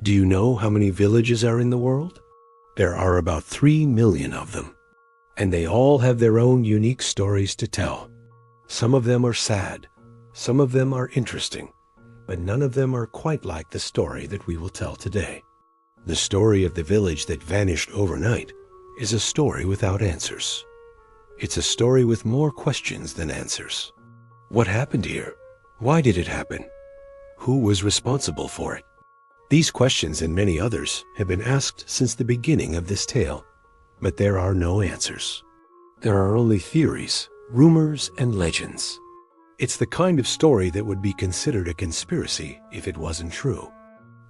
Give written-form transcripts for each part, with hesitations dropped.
Do you know how many villages are in the world? There are about 3 million of them, and they all have their own unique stories to tell. Some of them are sad, some of them are interesting, but none of them are quite like the story that we will tell today. The story of the village that vanished overnight is a story without answers. It's a story with more questions than answers. What happened here? Why did it happen? Who was responsible for it? These questions and many others have been asked since the beginning of this tale, but there are no answers. There are only theories, rumors, and legends. It's the kind of story that would be considered a conspiracy if it wasn't true.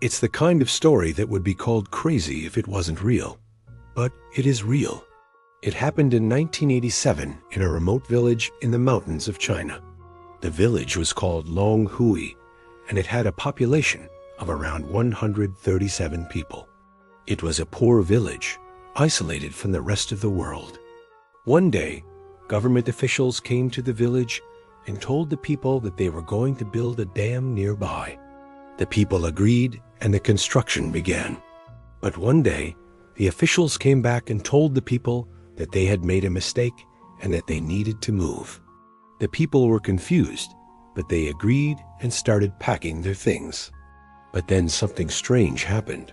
It's the kind of story that would be called crazy if it wasn't real. But it is real. It happened in 1987 in a remote village in the mountains of China. The village was called Longhui, and it had a population of around 137 people. It was a poor village, isolated from the rest of the world. One day, government officials came to the village and told the people that they were going to build a dam nearby. The people agreed, and the construction began. But one day, the officials came back and told the people that they had made a mistake and that they needed to move. The people were confused, but they agreed and started packing their things. But then something strange happened.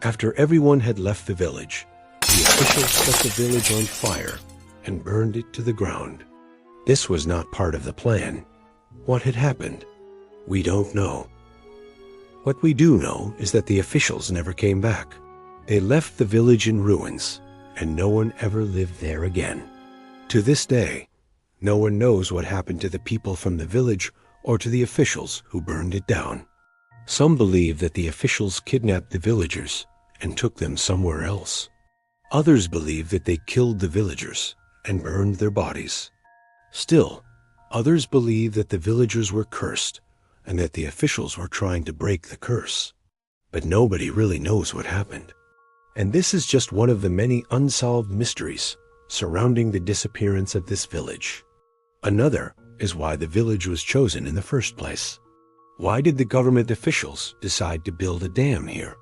After everyone had left the village, the officials set the village on fire and burned it to the ground. This was not part of the plan. What had happened? We don't know. What we do know is that the officials never came back. They left the village in ruins, and no one ever lived there again. To this day, no one knows what happened to the people from the village or to the officials who burned it down. Some believe that the officials kidnapped the villagers and took them somewhere else. Others believe that they killed the villagers and burned their bodies. Still, others believe that the villagers were cursed and that the officials were trying to break the curse. But nobody really knows what happened. And this is just one of the many unsolved mysteries surrounding the disappearance of this village. Another is why the village was chosen in the first place. Why did the government officials decide to build a dam here?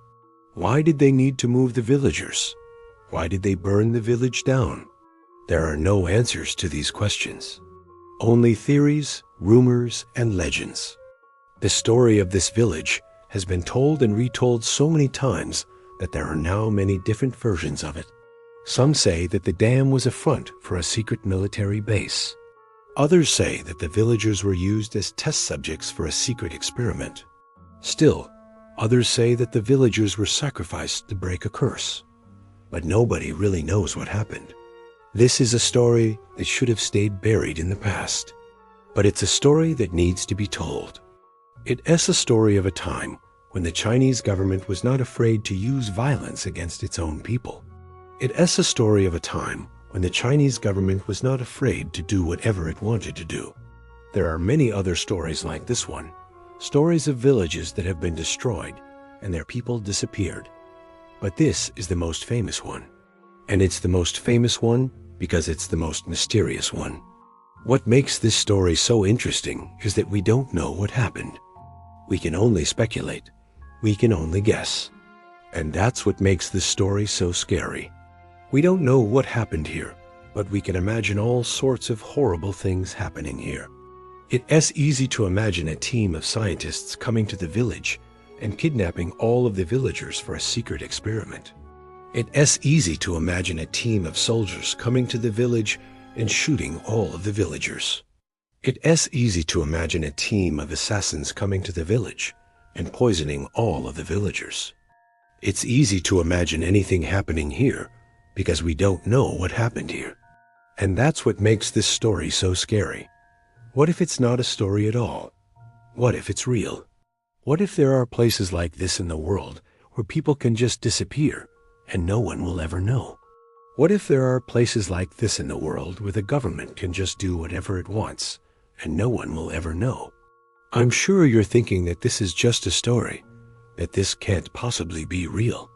Why did they need to move the villagers? Why did they burn the village down? There are no answers to these questions. Only theories, rumors, and legends. The story of this village has been told and retold so many times that there are now many different versions of it. Some say that the dam was a front for a secret military base. Others say that the villagers were used as test subjects for a secret experiment. Still, others say that the villagers were sacrificed to break a curse. But nobody really knows what happened. This is a story that should have stayed buried in the past. But it's a story that needs to be told. It is a story of a time when the Chinese government was not afraid to use violence against its own people. It is a story of a time when the Chinese government was not afraid to do whatever it wanted to do. There are many other stories like this one, stories of villages that have been destroyed and their people disappeared. But this is the most famous one. And it's the most famous one because it's the most mysterious one. What makes this story so interesting is that we don't know what happened. We can only speculate. We can only guess. And that's what makes this story so scary. We don't know what happened here, but we can imagine all sorts of horrible things happening here. It is easy to imagine a team of scientists coming to the village and kidnapping all of the villagers for a secret experiment. It is easy to imagine a team of soldiers coming to the village and shooting all of the villagers. It is easy to imagine a team of assassins coming to the village and poisoning all of the villagers. It's easy to imagine anything happening here because we don't know what happened here. And that's what makes this story so scary. What if it's not a story at all? What if it's real? What if there are places like this in the world where people can just disappear and no one will ever know? What if there are places like this in the world where the government can just do whatever it wants and no one will ever know? I'm sure you're thinking that this is just a story, that this can't possibly be real.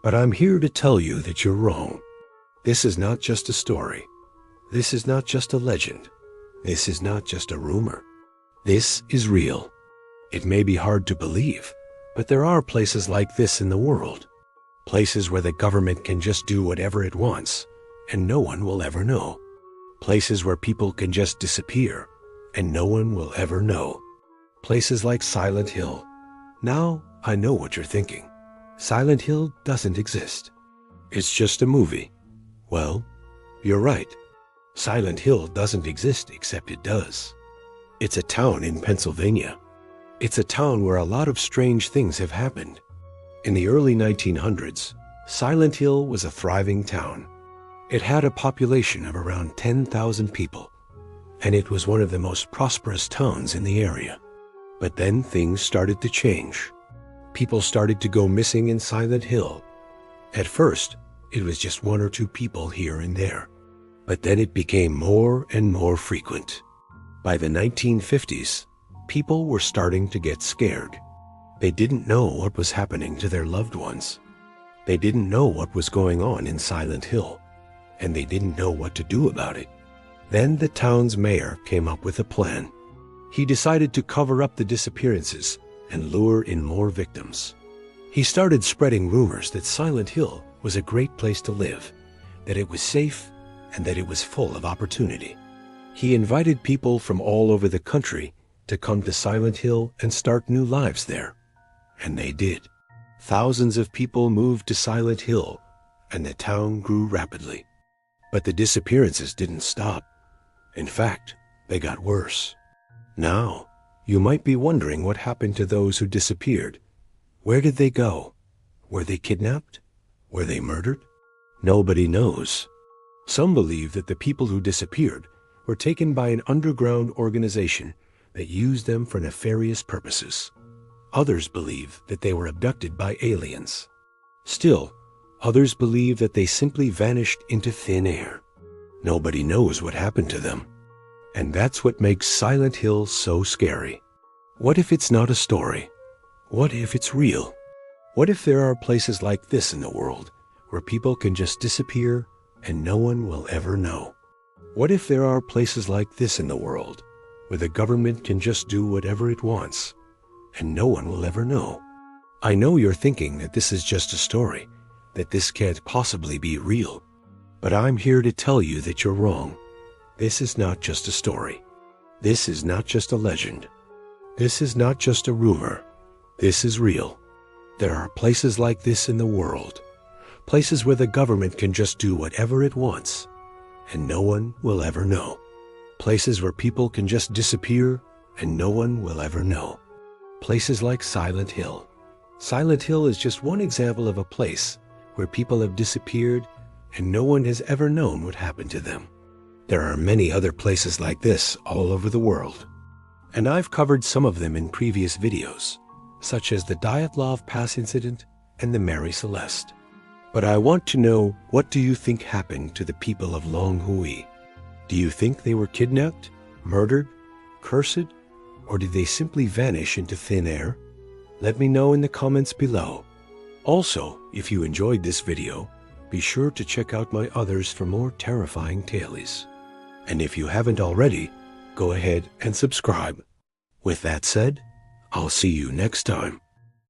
But I'm here to tell you that you're wrong. This is not just a story. This is not just a legend. This is not just a rumor. This is real. It may be hard to believe, But there are places like this in the world. Places where the government can just do whatever it wants, and no one will ever know. Places where people can just disappear, and no one will ever know. Places like Silent Hill. Now, I know what you're thinking. Silent Hill doesn't exist. It's just a movie. Well, you're right. Silent Hill doesn't exist, except it does. It's a town in Pennsylvania. It's a town where a lot of strange things have happened. In the early 1900s, Silent Hill was a thriving town. It had a population of around 10,000 people, and it was one of the most prosperous towns in the area. But then things started to change. People started to go missing in Silent Hill. At first, it was just one or two people here and there. But then it became more and more frequent. By the 1950s, people were starting to get scared. They didn't know what was happening to their loved ones. They didn't know what was going on in Silent Hill, and they didn't know what to do about it. Then the town's mayor came up with a plan. He decided to cover up the disappearances and lure in more victims. He started spreading rumors that Silent Hill was a great place to live, that it was safe, and that it was full of opportunity. He invited people from all over the country to come to Silent Hill and start new lives there. And they did. Thousands of people moved to Silent Hill, and the town grew rapidly. But the disappearances didn't stop. In fact, they got worse. Now, you might be wondering what happened to those who disappeared. Where did they go? Were they kidnapped? Were they murdered? Nobody knows. Some believe that the people who disappeared were taken by an underground organization that used them for nefarious purposes. Others believe that they were abducted by aliens. Still, others believe that they simply vanished into thin air. Nobody knows what happened to them. And that's what makes Silent Hill so scary. What if it's not a story? What if it's real? What if there are places like this in the world where people can just disappear and no one will ever know? What if there are places like this in the world where the government can just do whatever it wants and no one will ever know? I know you're thinking that this is just a story, that this can't possibly be real. But I'm here to tell you that you're wrong. This is not just a story. This is not just a legend. This is not just a rumor. This is real. There are places like this in the world. Places where the government can just do whatever it wants, and no one will ever know. Places where people can just disappear, and no one will ever know. Places like Silent Hill. Silent Hill is just one example of a place where people have disappeared and no one has ever known what happened to them. There are many other places like this all over the world, and I've covered some of them in previous videos, such as the Dyatlov Pass incident and the Mary Celeste. But I want to know, what do you think happened to the people of Long Hui? Do you think they were kidnapped, murdered, cursed, or did they simply vanish into thin air? Let me know in the comments below. Also, if you enjoyed this video, be sure to check out my others for more terrifying tales. And if you haven't already, go ahead and subscribe. With that said, I'll see you next time.